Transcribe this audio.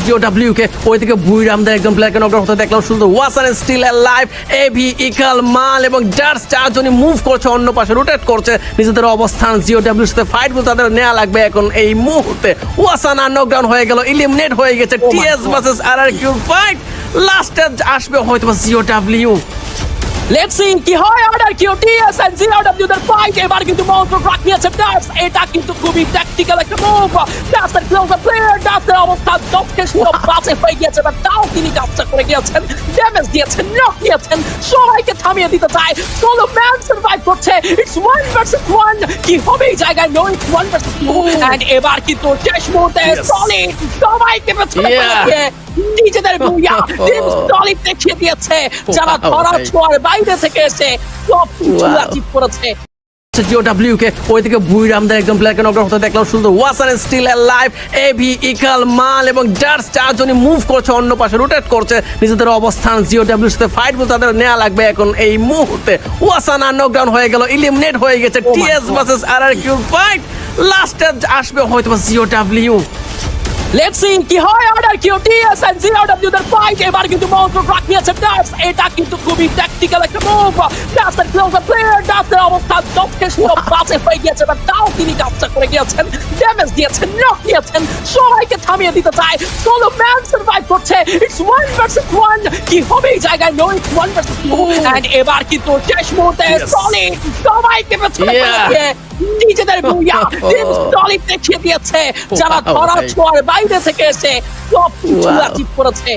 GOW কে ওইদিকে বুইরামদের একদম প্লেয়ারকে নকআউট হতে দেখলাম শুধু ওয়াসান স্টিল অ্যালাইভ এবি ইকাল মাল এবং জার্স চারজনই মুভ করছে অন্য পাশে রোটেট করছে নিজেদের অবস্থান GOW এর সাথে ফাইট করতে তাদের নেওয়া লাগবে এখন এই মুহূর্তে ওয়াসান আর নকডাউন হয়ে গেল ইলিমিনেট হয়ে গেছে টিএস ভার্সেস আরআরকিউ ফাইট লাস্টে আসবে হয়তো GOW লেটস সি কি হয় আরআরকিউ টিএস এন্ড জিওডব্লিউ দের ফাইট এবার কিন্তু মন্ত্র ট্রাক নিয়েছে ডার্স এটা কিন্তু খুবই ট্যাকটিক্যাল একটা মুভ ডার্সের ক্লোজার প্লেয়ার ডার্সের অবস্থা দক্ষে শুরু বাসে হয়ে গিয়েছে বাট তাও তিনি কাজটা করে গিয়েছেন ড্যামেজ দিয়েছেন নক দিয়েছেন সবাইকে থামিয়ে দিতে চায় সোলো ম্যান সার্ভাইভ করছে ইটস 1 ভার্সেস 1 কি হবে এই জায়গায় নো ইটস 1 ভার্সেস 2 এন্ড এবার কিন্তু শেষ মুহূর্তে সলিড সবাইকে পেছনে ফেলে নিজেদের বুইয়া টিম সলিড দেখিয়ে দিয়েছে যারা ধরা ছোঁয়ার বাইরে থেকে এসে সব কিছু অ্যাচিভ করেছে GOW কে ওইদিকে বুইরামদের একদম প্লেয়ারকে নকআউট হতে দেখলাম শুধু ওয়াসান স্টিল অ্যালাইভ এবি ইকাল মাল এবং জার্স চারজনই মুভ করছে অন্য পাশে রোটেট করছে নিজেদের অবস্থান GOW এর সাথে ফাইট করতে তাদের নেওয়া লাগবে এখন এই মুহূর্তে ওয়াসান আর নকডাউন হয়ে গেল ইলিমিনেট হয়ে গেছে টিএস ভার্সেস আরআরকিউ ফাইট লাস্টে আসবে হয়তো GOW লেটস সি কি হয় আরআরকিউ টিএস এন্ড জিওডব্লিউ দের ফাইট এবার কিন্তু মন্ত্র ট্রাক নিয়েছে ডার্স এটা কিন্তু খুবই ট্যাকটিক্যাল একটা মুভ ডার্সের ক্লোজার প্লেয়ার ডার্সের অবস্থা দক্ষে শুরু বাসে হয়ে গিয়েছে বাট তাও তিনি কাজটা করে গিয়েছেন ড্যামেজ দিয়েছেন নক দিয়েছেন সবাইকে থামিয়ে দিতে চায় সোলো ম্যান সার্ভাইভ করছে ইটস 1 ভার্সেস 1 কি হবে এই জায়গায় নো ইটস 1 ভার্সেস 2 এন্ড এবার কিন্তু শেষ মুহূর্তে সলিড সবাইকে পেছনে ফেলে নিজেদের বুইয়া টিম সলিড দেখিয়ে দিয়েছে যারা ধরা ছোঁয়ার বাইরে থেকে এসে সব কিছু অ্যাচিভ করেছে